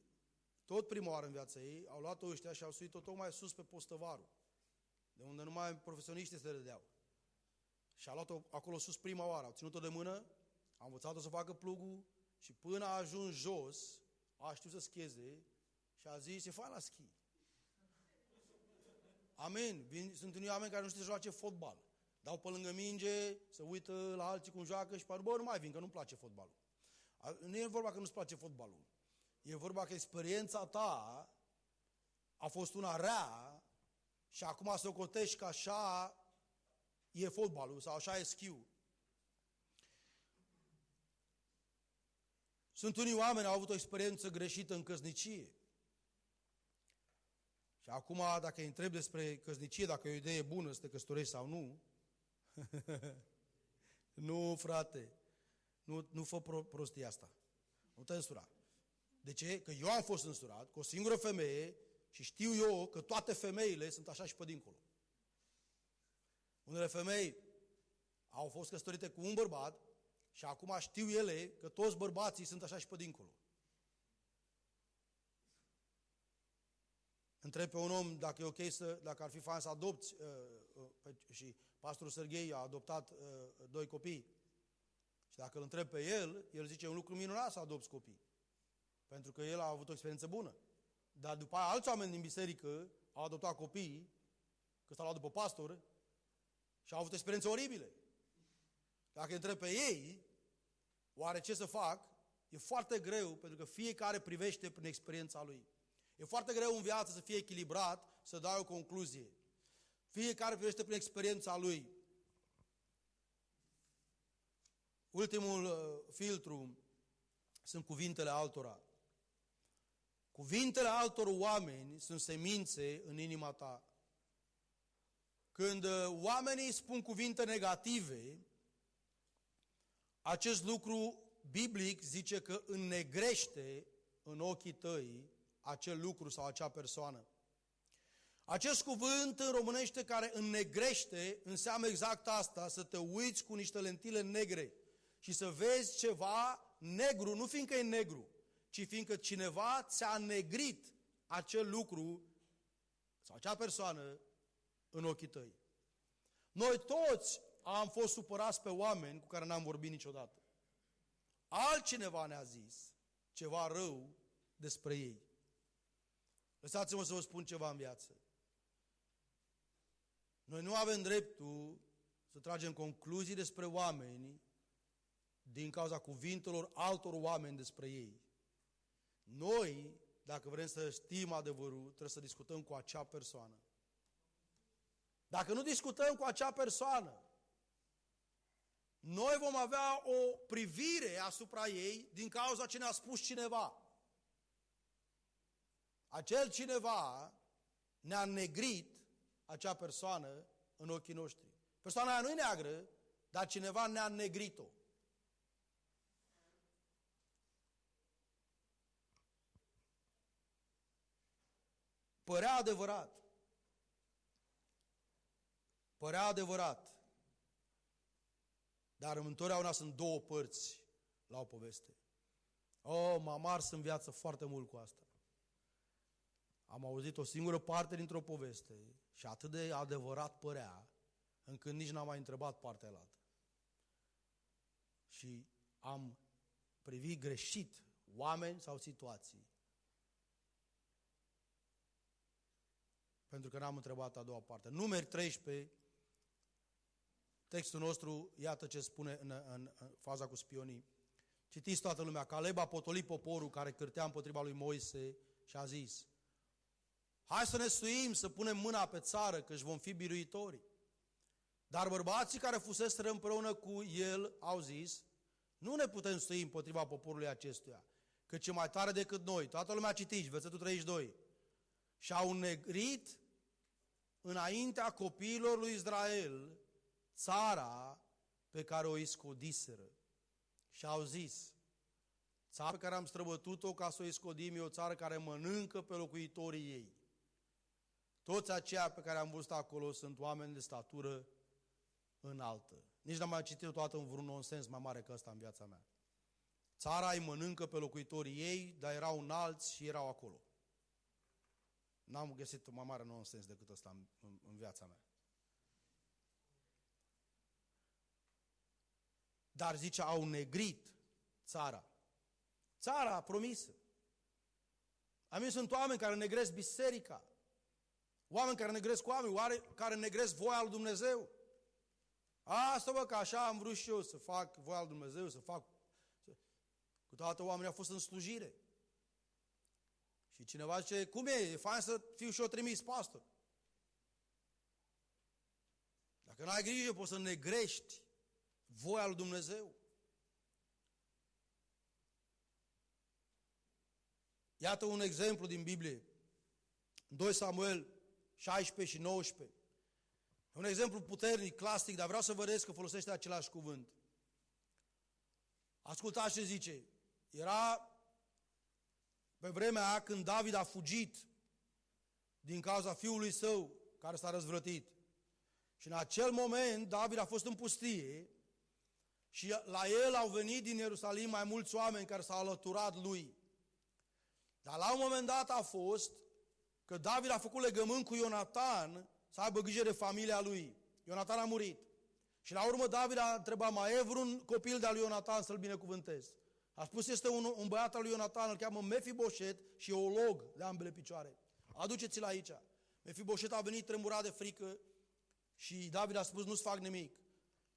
tot prima oară în viața ei, au luat-o ăștia și au suit-o tocmai sus pe Postăvarul, de unde numai profesioniștii se râdeau. Și a luat-o acolo sus prima oară, au ținut-o de mână, au învățat-o să facă plugul și până a ajuns jos, a știut să schieze și a zis, e fain la schi. Amin. Sunt unii oameni care nu știu să joace fotbal. Dau pe lângă minge, se uită la alții cum joacă și bă, nu mai vin, că nu-mi place fotbalul. Nu e vorba că nu-ți place fotbalul. E vorba că experiența ta a fost una rea și acum să o cotești că așa e fotbalul sau așa e schiul. Sunt unii oameni au avut o experiență greșită în căsnicie. Și acum, dacă îi întreb despre căsnicie, dacă e o idee bună să te căsătorești sau nu, nu, frate, nu fă prostia asta. Nu te însura. De ce? Că eu am fost însurat cu o singură femeie și știu eu că toate femeile sunt așa și pe dincolo. Unele femei au fost căsătorite cu un bărbat și acum știu ele că toți bărbații sunt așa și pe dincolo. Întreb pe un om dacă e ok dacă ar fi fain să adopți și pastorul Serghei a adoptat 2 copii. Și dacă îl întreb pe el zice un lucru minunat să adopți copii. Pentru că el a avut o experiență bună. Dar după aia alți oameni din biserică au adoptat copii, că s-au luat după pastor, și au avut experiențe oribile. Dacă îi întreb pe ei, oare ce să fac? E foarte greu, pentru că fiecare privește prin experiența lui. E foarte greu în viață să fie echilibrat, să dai o concluzie. Fiecare privește prin experiența lui. Ultimul filtru sunt cuvintele altora. Cuvintele altor oameni sunt semințe în inima ta. Când oamenii spun cuvinte negative, acest lucru biblic zice că înnegrește în ochii tăi acel lucru sau acea persoană. Acest cuvânt în românește care înnegrește înseamnă exact asta, să te uiți cu niște lentile negre și să vezi ceva negru, nu fiindcă e negru, ci fiindcă cineva ți-a negrit acel lucru sau acea persoană în ochii tăi. Noi toți am fost supărați pe oameni cu care n-am vorbit niciodată. Altcineva ne-a zis ceva rău despre ei. Lăsați-mă să vă spun ceva în viață. Noi nu avem dreptul să tragem concluzii despre oameni din cauza cuvintelor altor oameni despre ei. Noi, dacă vrem să știm adevărul, trebuie să discutăm cu acea persoană. Dacă nu discutăm cu acea persoană, noi vom avea o privire asupra ei din cauza ce ne-a spus cineva. Acel cineva ne-a negrit acea persoană în ochii noștri. Persoana aia nu e neagră, dar cineva ne-a negrit-o. Părea adevărat. Părea adevărat. Dar întotdeauna sunt două părți la o poveste. M-am ars în viață foarte mult cu asta. Am auzit o singură parte dintr-o poveste și atât de adevărat părea, încât nici n-am mai întrebat partea alaltă. Și am privit greșit oameni sau situații. Pentru că n-am întrebat a doua parte. Numeri 13, textul nostru, iată ce spune în faza cu spionii. Citiți toată lumea. Caleb a potolit poporul care cârtea împotriva lui Moise și a zis: hai să ne suim, să punem mâna pe țară, că își vom fi biruitori. Dar bărbații care fuseseră împreună cu el au zis: nu ne putem sui împotriva poporului acestuia, căci e mai tare decât noi. Toată lumea citiți, versetul 32. Și-au negrit înaintea copiilor lui Israel țara pe care o iscodiseră. Și au zis: țara pe care am străbătut-o ca să o iscodim e o țară care mănâncă pe locuitorii ei. Toți aceia pe care am văzut acolo sunt oameni de statură înaltă. Nici n-am mai citit toată în vreun nonsens mai mare ca ăsta în viața mea. Țara îi mănâncă pe locuitorii ei, dar erau înalți și erau acolo. N-am găsit mai mare nonsens decât ăsta în viața mea. Dar zice, au negrit țara. Țara promisă. Sunt oameni care negresc biserica. Oameni care negresc oameni, care negresc voia lui Dumnezeu. Asta, bă, că așa am vrut și eu să fac voia lui Dumnezeu, să fac... Câteodată oamenii au fost în slujire. Și cineva zice, cum e fain să fiu și eu trimis pastor. Dacă n-ai grijă, poți să negrești voia lui Dumnezeu. Iată un exemplu din Biblie. 2 Samuel 16 și 19. Un exemplu puternic, clasic, dar vreau să vă vedeți că folosește același cuvânt. Ascultați ce zice. Era pe vremea aia când David a fugit din cauza fiului său care s-a răzvrătit. Și în acel moment David a fost în pustie și la el au venit din Ierusalim mai mulți oameni care s-au alăturat lui. Dar la un moment dat a fost că David a făcut legământ cu Ionatan să aibă grijă de familia lui. Ionatan a murit. Și la urmă David a întrebat, mai e vreun copil de-al lui Ionatan să-l binecuvântez? A spus, este un băiat al lui Ionatan, îl cheamă Mefiboset și e olog de ambele picioare. Aduceți-l aici. Mefiboset a venit tremurat de frică și David a spus, nu-ți fac nimic.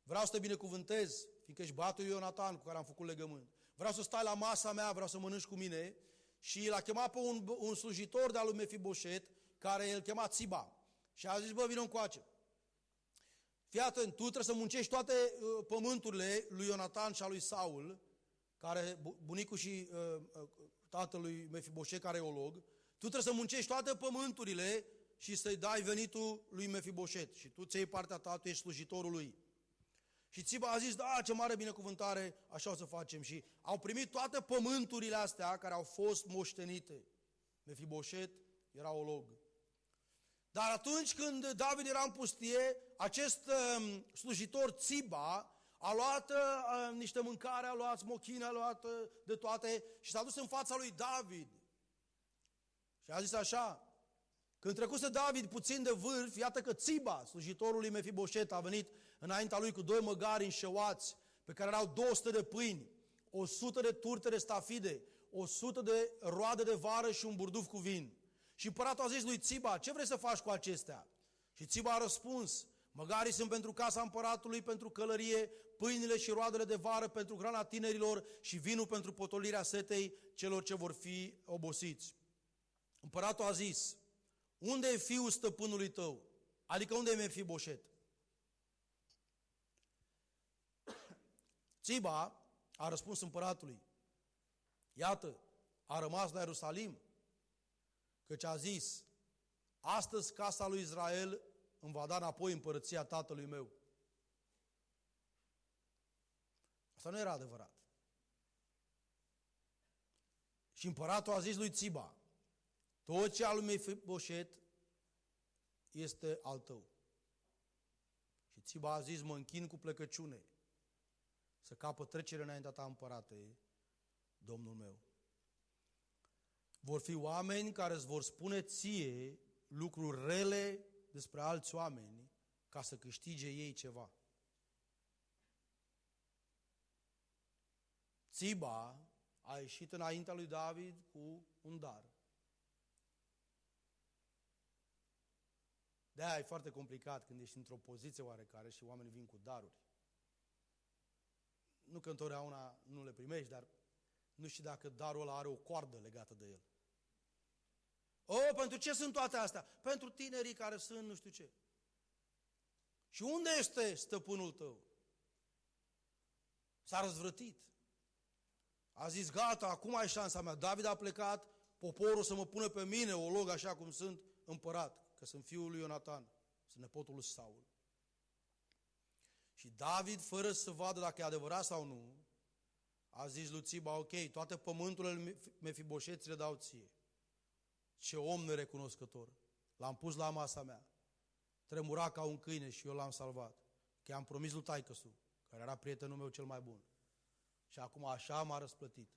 Vreau să te binecuvântez, fiindcă ești băiatul lui Ionatan cu care am făcut legământ. Vreau să stai la masa mea, vreau să mănânci cu mine. Și l-a chemat pe un slujitor de-al lui Mefiboset, care îl chema Țiba. Și a zis, bă, vină încoace. Fii atent, tu trebuie să muncești toate pământurile lui Ionatan și a lui Saul, care, bunicul și tatălui Mefiboset, care e olog, tu trebuie să muncești toate pământurile și să-i dai venitul lui Mefiboset. Și tu ți iei partea ta, tu ești slujitorul lui. Și Țiba a zis, da, ce mare binecuvântare, așa o să facem. Și au primit toate pământurile astea care au fost moștenite. Mefiboset era olog. Dar atunci când David era în pustie, acest slujitor Țiba a luat niște mâncare, a luat smochine, a luat de toate și s-a dus în fața lui David. Și a zis așa, când trecuse David puțin de vârf, iată că Țiba, slujitorul lui Mefiboset, a venit înaintea lui cu 2 măgari înșeuați, pe care erau 200 de pâini, 100 de turte de stafide, 100 de roade de vară și un burduf cu vin. Și împăratul a zis lui Țiba, ce vrei să faci cu acestea? Și Țiba a răspuns, măgarii sunt pentru casa împăratului, pentru călărie, pâinile și roadele de vară pentru hrana tinerilor și vinul pentru potolirea setei celor ce vor fi obosiți. Împăratul a zis, unde e fiul stăpânului tău? Adică unde e Mefiboset? Țiba a răspuns împăratului, iată, a rămas la Ierusalim, căci a zis, astăzi casa lui Israel îmi va da înapoi împărăția tatălui meu. Asta nu era adevărat. Și împăratul a zis lui Țiba, tot ce al lui Mefiboset este al tău. Și Țiba a zis, mă închin cu plecăciune să capăt trecere înaintea ta, împărate, Domnul meu. Vor fi oameni care îți vor spune ție lucruri rele despre alți oameni ca să câștige ei ceva. Țiba a ieșit înaintea lui David cu un dar. De-aia e foarte complicat când ești într-o poziție oarecare și oamenii vin cu daruri. Nu că întotdeauna nu le primești, dar nu știi dacă darul ăla are o coardă legată de el. Pentru ce sunt toate astea? Pentru tinerii care sunt nu știu ce. Și unde este stăpânul tău? S-a răzvrătit. A zis, gata, acum ai șansa mea. David a plecat, poporul să mă pună pe mine, olog așa cum sunt, împărat, că sunt fiul lui Ionatan, sunt nepotul lui Saul. Și David, fără să vadă dacă e adevărat sau nu, a zis lui Țiba, ok, toate pământurile lui Mefiboset ți le dau ție. Ce om nerecunoscător. L-am pus la masa mea. Tremura ca un câine și eu l-am salvat. Că i-am promis lui taică-su, care era prietenul meu cel mai bun. Și acum așa m-a răsplătit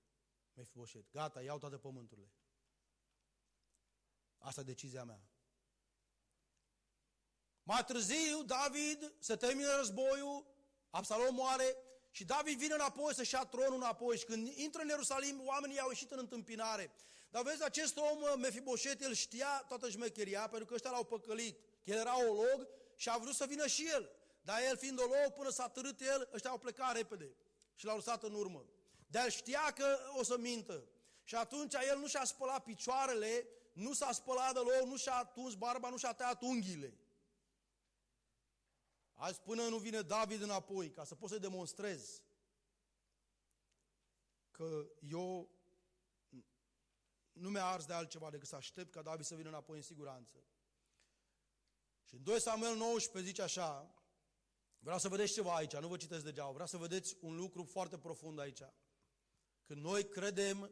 Mefiboset. Gata, iau toate pământurile. Asta e decizia mea. Mai târziu, David se termină războiul, Absalom moare și David vine înapoi să-și ia tronul înapoi. Și când intră în Ierusalim, oamenii i-au ieșit în întâmpinare. Dar vezi, acest om, Mefiboset, el știa toată șmecheria, pentru că ăștia l-au păcălit. El era olog și a vrut să vină și el. Dar el, fiind olog, până s-a târât el, ăștia au plecat repede și l-au lăsat în urmă. Dar el știa că o să mintă. Și atunci el nu și-a spălat picioarele, nu s-a spălat deloc, nu și-a tuns barba, nu și-a tăiat unghiile. Azi până nu vine David înapoi, ca să pot să demonstrez că eu nu mi-a ars de altceva decât să aștept ca David să vină înapoi în siguranță. Și în 2 Samuel 19 zice așa, vreau să vedeți ceva aici, nu vă citesc degeaba, vreau să vedeți un lucru foarte profund aici. Când noi credem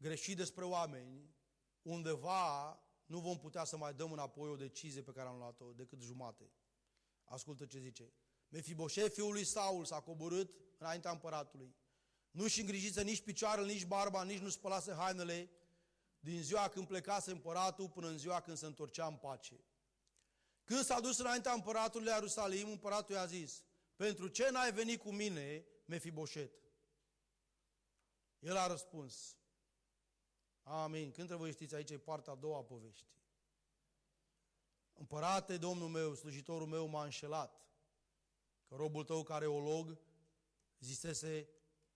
greșit despre oameni, undeva nu vom putea să mai dăm înapoi o decizie pe care am luat-o decât jumate. Ascultă ce zice. Mefiboset, fiul lui Saul, s-a coborât înaintea împăratului. Nu-și îngrijiță nici picioarele, nici barba, nici nu spălase hainele din ziua când plecase împăratul până în ziua când se întorcea în pace. Când s-a dus înaintea împăratului la Ierusalim, împăratul i-a zis, pentru ce n-ai venit cu mine, Mefiboset? El a răspuns, amin. Când trebuie știți, aici e partea a doua a poveștii. Împărate, Domnul meu, slujitorul meu m-a înșelat, că robul tău care e olog zisese,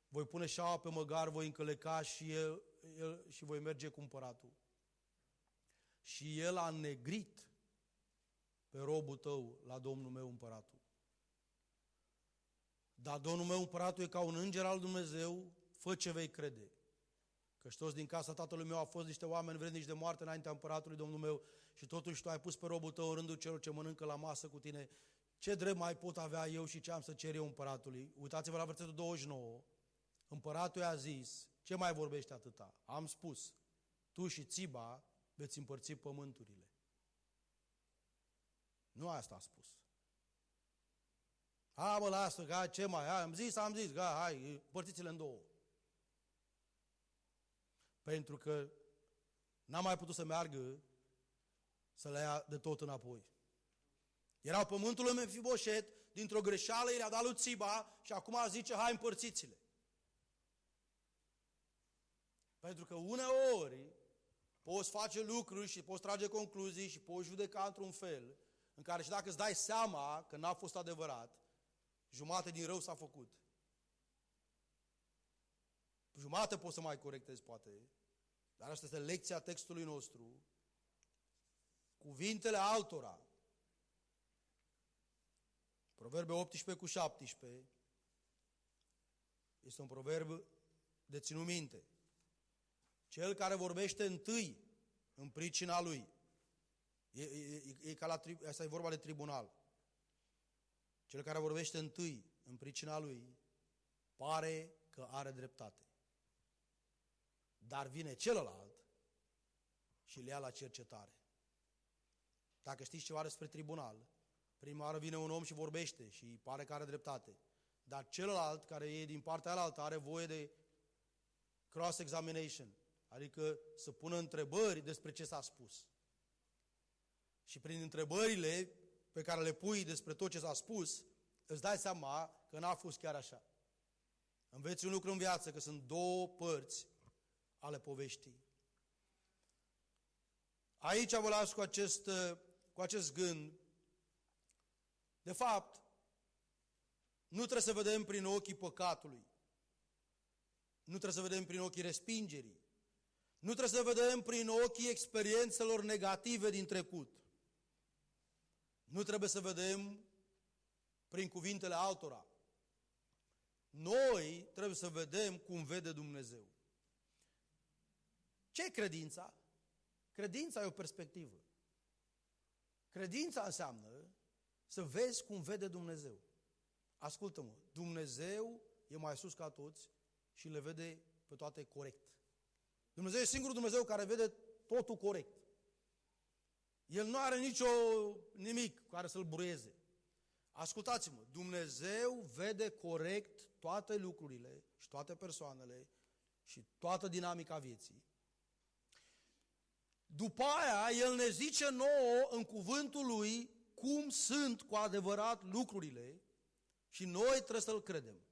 voi pune șaua pe măgar, voi încăleca și voi merge cu împăratul. Și el a negrit pe robul tău la Domnul meu împăratul. Dar Domnul meu împăratul e ca un înger al Dumnezeu, fă ce vei crede. Căci toți din casa tatălui meu au fost niște oameni vrednici de moarte înaintea împăratului, Domnul meu, și totuși tu ai pus pe robul tău în rândul celor ce mănâncă la masă cu tine. Ce drept mai pot avea eu și ce am să cer eu împăratului? Uitați-vă la versetul 29. Împăratul i-a zis, ce mai vorbești atâta? Am spus, tu și Țiba veți împărți pământurile. Nu asta a spus. Mă, lasă, că ce mai? Am zis, hai, împărțiți-le în două. Pentru că n-a mai putut să meargă să le ia de tot înapoi. Erau pământul lui Mefiboset, dintr-o greșeală i-a dat lui Țiba și acum zice, hai, împărțiți-le. Pentru că uneori poți face lucruri și poți trage concluzii și poți judeca într-un fel în care și dacă îți dai seama că n-a fost adevărat, jumate din rău s-a făcut. Jumate poți să mai corectezi, poate, dar asta este lecția textului nostru. Cuvintele altora. Proverbe 18:17 este un proverb de ținut minte. Cel care vorbește întâi în pricina lui, e ca asta e vorba de tribunal. Cel care vorbește întâi în pricina lui pare că are dreptate. Dar vine celălalt și le ia la cercetare. Dacă știți ceva despre tribunal, prima oară vine un om și vorbește și pare că are dreptate. Dar celălalt, care e din partea alaltă, are voie de cross-examination, adică să pună întrebări despre ce s-a spus. Și prin întrebările pe care le pui despre tot ce s-a spus, îți dai seama că n-a fost chiar așa. Înveți un lucru în viață, că sunt două părți ale poveștii. Aici vă las cu acest gând. De fapt, nu trebuie să vedem prin ochii păcatului. Nu trebuie să vedem prin ochii respingerii. Nu trebuie să vedem prin ochii experiențelor negative din trecut. Nu trebuie să vedem prin cuvintele altora. Noi trebuie să vedem cum vede Dumnezeu. Ce e credința? Credința e o perspectivă. Credința înseamnă să vezi cum vede Dumnezeu. Ascultă-mă, Dumnezeu e mai sus ca toți și le vede pe toate corect. Dumnezeu e singurul Dumnezeu care vede totul corect. El nu are nimic care să-l buruieze. Ascultați-mă, Dumnezeu vede corect toate lucrurile și toate persoanele și toată dinamica vieții. După aia, El ne zice nouă în cuvântul Lui cum sunt cu adevărat lucrurile și noi trebuie să-L credem.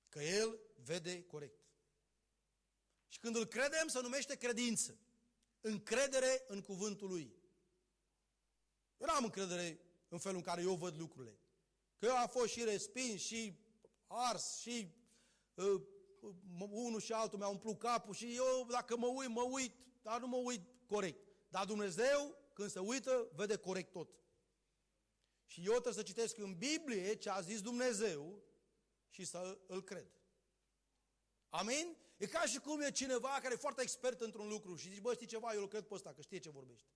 Că El vede corect. Și când îl credem, se numește credință. Încredere în cuvântul Lui. Eu n-am încredere în felul în care eu văd lucrurile. Că eu am fost și respins, și ars, și unul și altul mi-a umplut capul și eu dacă mă uit, dar nu mă uit corect. Dar Dumnezeu, când se uită, vede corect tot. Și eu trebuie să citesc în Biblie ce a zis Dumnezeu și să îl cred. Amin? E ca și cum e cineva care e foarte expert într-un lucru și zici, bă, știi ceva, eu îl cred pe ăsta, că știe ce vorbește.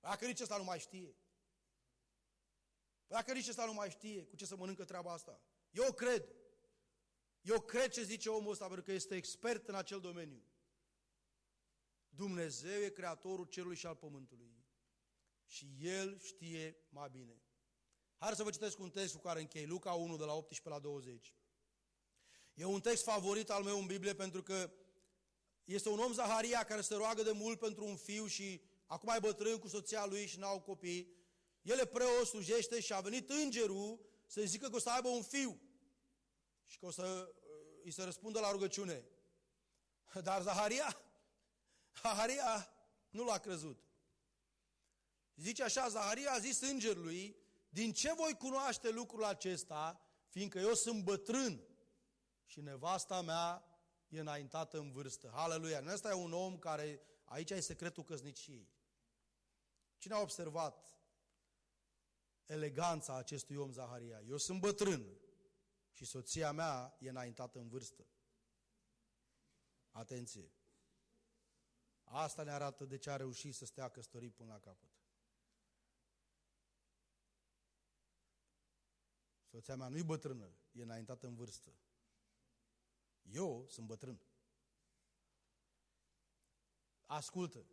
Dacă nici ăsta nu mai știe. Dacă nici ăsta nu mai știe cu ce să mănâncă treaba asta. Eu cred. Eu cred ce zice omul ăsta, pentru că este expert în acel domeniu. Dumnezeu e creatorul cerului și al pământului. Și El știe mai bine. Hai să vă citesc un text cu care închei. Luca 1, de la 18 la 20. E un text favorit al meu în Biblie pentru că este un om, Zaharia, care se roagă de mult pentru un fiu și acum e bătrân cu soția lui și n-au copii. El e preot, slujește și a venit îngerul să-i zică că o să aibă un fiu și că o să îi se răspundă la rugăciune. Dar Zaharia nu l-a crezut. Zice așa, Zaharia a zis îngerului, din ce voi cunoaște lucrul acesta, fiindcă eu sunt bătrân și nevasta mea e înaintată în vârstă. Haleluia! Ăsta e un om care, aici e secretul căsniciei. Cine a observat eleganța acestui om, Zaharia? Eu sunt bătrân și soția mea e înaintată în vârstă. Atenție! Asta ne arată de ce a reușit să stea căsătorit până la capăt. Soția mea nu-i bătrână, e înaintată în vârstă. Eu sunt bătrân. Ascultă.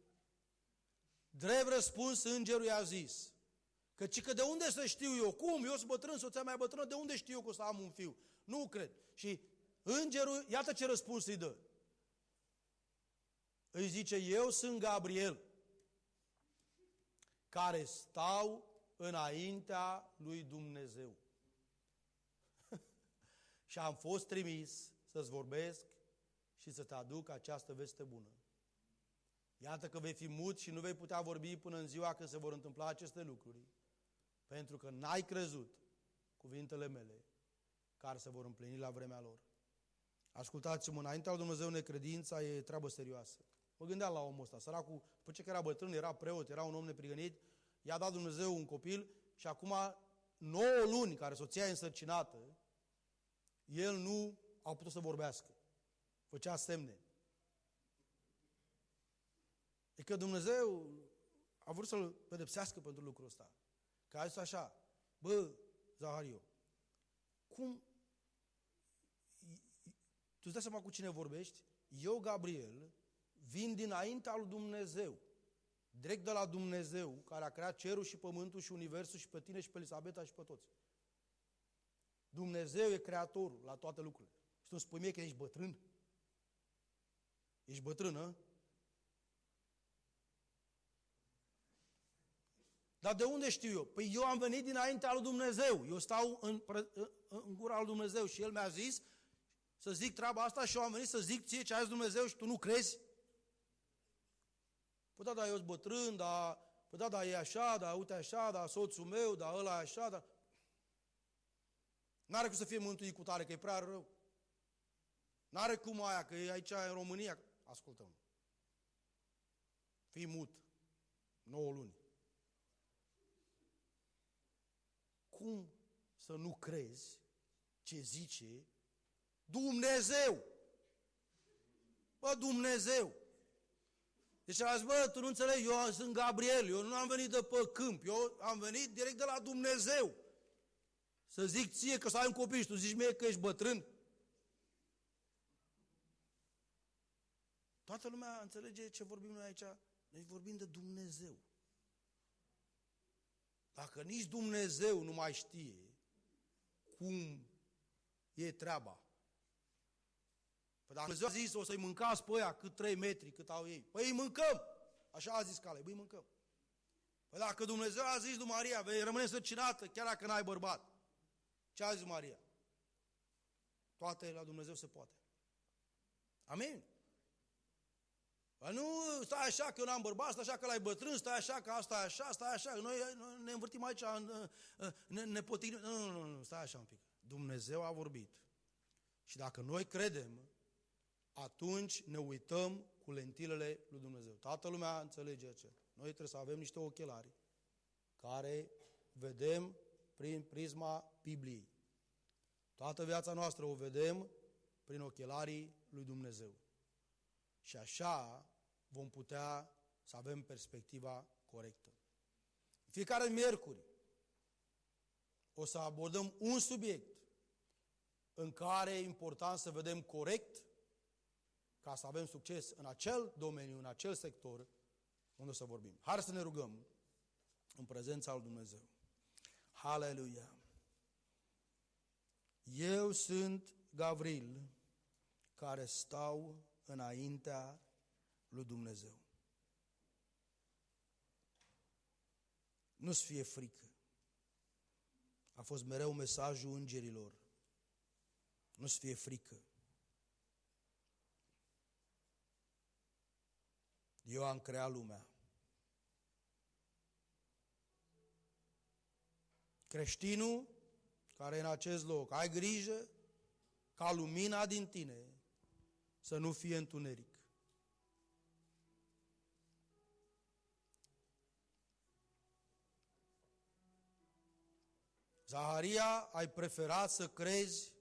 Drept răspuns, îngerul i-a zis, că de unde să știu eu? Cum? Eu sunt bătrân, soția mea e bătrână, de unde știu eu că o să am un fiu? Nu cred. Și îngerul, iată ce răspuns îi dă. Îi zice, eu sunt Gabriel, care stau înaintea lui Dumnezeu. Și am fost trimis să-ți vorbesc și să te aduc această veste bună. Iată că vei fi mut și nu vei putea vorbi până în ziua când se vor întâmpla aceste lucruri, pentru că n-ai crezut cuvintele mele, care se vor împlini la vremea lor. Ascultați-mă, înaintea lui Dumnezeu necredința e treabă serioasă. Mă gândeam la omul ăsta, săracul, după ce că era bătrân, era preot, era un om neprihănit, i-a dat Dumnezeu un copil și acum 9 luni, care soția e însărcinată, el nu a putut să vorbească. Făcea semne. E că Dumnezeu a vrut să-l pedepsească pentru lucrul ăsta. Că a zis așa, bă, Zahario, cum? Tu îți dai seama cu cine vorbești? Eu, Gabriel, vin dinaintea lui Dumnezeu. Direct de la Dumnezeu, care a creat cerul și pământul și universul și pe tine și pe Elisabeta și pe toți. Dumnezeu e creatorul la toate lucrurile. Și tu îmi spui mie că ești bătrân? Ești bătrână? Dar de unde știu eu? Păi eu am venit dinaintea lui Dumnezeu. Eu stau în gura lui Dumnezeu și El mi-a zis să zic treaba asta și eu am venit să zic ție ce a zis Dumnezeu și tu nu crezi? Păi da, eu sunt bătrân, păi da, e așa, dar uite așa, dar soțul meu, dar ăla e așa, dar... N-are cum să fie mântuit cu tare, că e prea rău. N-are cum aia, că e aici în România. Ascultă-mă. Fii mut. 9 luni. Cum să nu crezi ce zice Dumnezeu? Bă, Dumnezeu! Deci a zis, bă, tu nu înțelegi, eu sunt Gabriel, eu nu am venit de pe câmp, eu am venit direct de la Dumnezeu. Să zic ție că să ai un copil și tu zici mie că ești bătrân. Toată lumea înțelege ce vorbim noi aici? Noi vorbim de Dumnezeu. Dacă nici Dumnezeu nu mai știe cum e treaba. Păi dacă Dumnezeu a zis o să-i mâncați pe ăia cât 3 metri, cât au ei. Păi îi mâncăm. Așa a zis Caleb, îi mâncăm. Păi dacă Dumnezeu a zis lui Maria, vei rămâne însărcinată chiar dacă n-ai bărbat. Ce a zis Maria? Toate la Dumnezeu se poate. Amin? Păi nu stai așa că eu n-am bărbat, stai așa că l-ai bătrân, stai așa că asta e așa, stai așa. Noi ne învârtim aici, ne potignim. Nu, stai așa un pic. Dumnezeu a vorbit. Și dacă noi credem, atunci ne uităm cu lentilele lui Dumnezeu. Toată lumea înțelege acest. Noi trebuie să avem niște ochelari care vedem prin prisma Bibliei. Toată viața noastră o vedem prin ochelarii lui Dumnezeu. Și așa vom putea să avem perspectiva corectă. Fiecare miercuri o să abordăm un subiect în care e important să vedem corect ca să avem succes în acel domeniu, în acel sector unde o să vorbim. Hai să ne rugăm în prezența lui Dumnezeu. Haleluia! Eu sunt Gavril, care stau înaintea lui Dumnezeu. Nu-ți fie frică. A fost mereu mesajul îngerilor. Nu-ți fie frică. Eu am creat lumea. Creștinul care e în acest loc, ai grijă ca lumina din tine să nu fie întuneric. Zaharia, ai preferat să crezi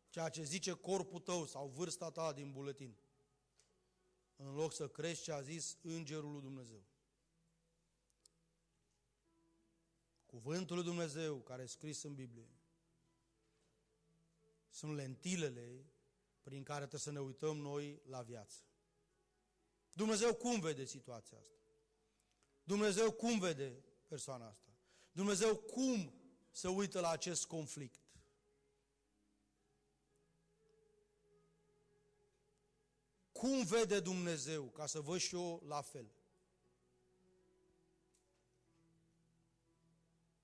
ceea ce zice corpul tău sau vârsta ta din buletin, în loc să crezi ce a zis Îngerul lui Dumnezeu. Cuvântul lui Dumnezeu care e scris în Biblie sunt lentilele prin care trebuie să ne uităm noi la viață. Dumnezeu cum vede situația asta? Dumnezeu cum vede persoana asta? Dumnezeu cum se uită la acest conflict? Cum vede Dumnezeu, ca să văd și eu la fel?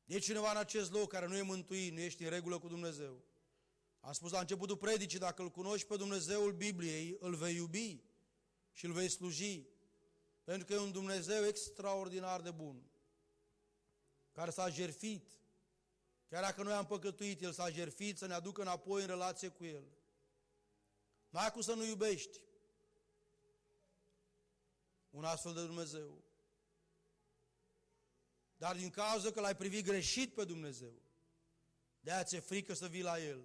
E cineva în acest loc care nu e mântuit, nu ești în regulă cu Dumnezeu. Am spus la începutul predicii, dacă îl cunoști pe Dumnezeul Bibliei, îl vei iubi și îl vei sluji. Pentru că e un Dumnezeu extraordinar de bun, care s-a jertfit. Chiar dacă noi am păcătuit, El s-a jertfit să ne aducă înapoi în relație cu El. N-ai cum să nu iubești un astfel de Dumnezeu. Dar din cauza că l-ai privit greșit pe Dumnezeu, de-aia ți-e frică să vii la El.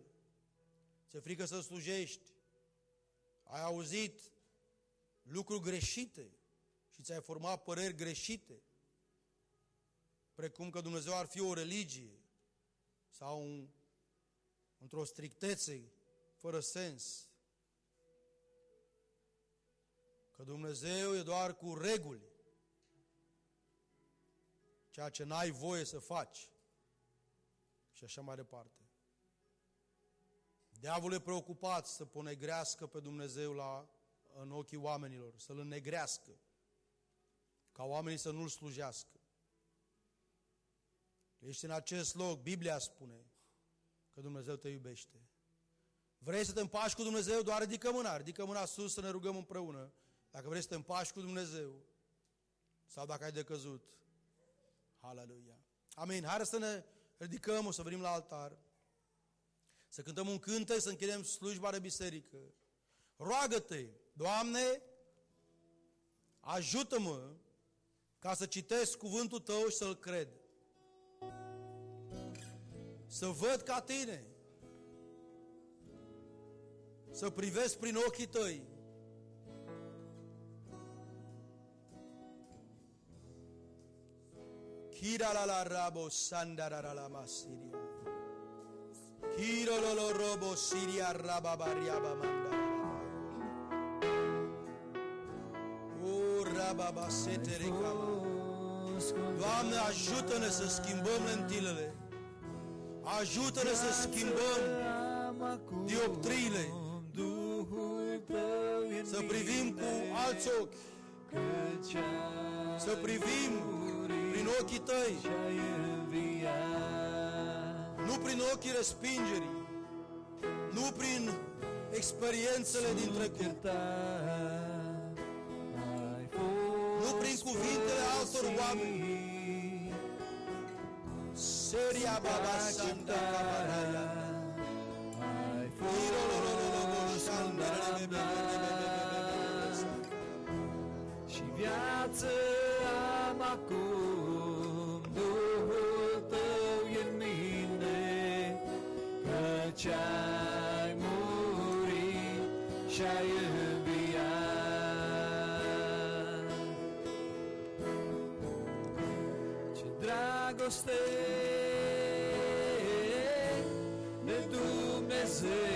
Ți-e frică să slujești. Ai auzit lucruri greșite și ți-ai format păreri greșite, precum că Dumnezeu ar fi o religie sau într-o strictețe fără sens. Că Dumnezeu e doar cu reguli, ceea ce n-ai voie să faci și așa mai departe. Diavolul e preocupat să ponegrească pe Dumnezeu în ochii oamenilor, să-L înnegrească, ca oamenii să nu-L slujească. Ești în acest loc, Biblia spune că Dumnezeu te iubește. Vrei să te împaci cu Dumnezeu? Doar ridică mâna sus să ne rugăm împreună. Dacă vrei să te împaci cu Dumnezeu sau dacă ai decăzut. Haleluia. Amin. Haideți să ne ridicăm, o să venim la altar, să cântăm un cântec, să încheiem slujba de biserică. Roagă-te, Doamne, ajută-mă ca să citesc cuvântul Tău și să-L cred. Să văd ca Tine, să privesc prin ochii Tăi. Kira la rabo sandara la masiria. Kiro lo robo siria rababariaba mandara. O rababa seterecaba. Doamne, ajută-ne să schimbăm lentilele. Ajută-ne să schimbăm dioptriile. Să privim cu alți ochi. Să privim prin ochii Tăi, nu prin ochii respingerii, nu prin experiențele din trecut, nu prin cuvintele altor oameni. Seria Baba Santa Cabaraya. Și viață am acum, Duhul Tău e în mine, căci ai murit și-ai înviat. Ce dragoste de Dumnezeu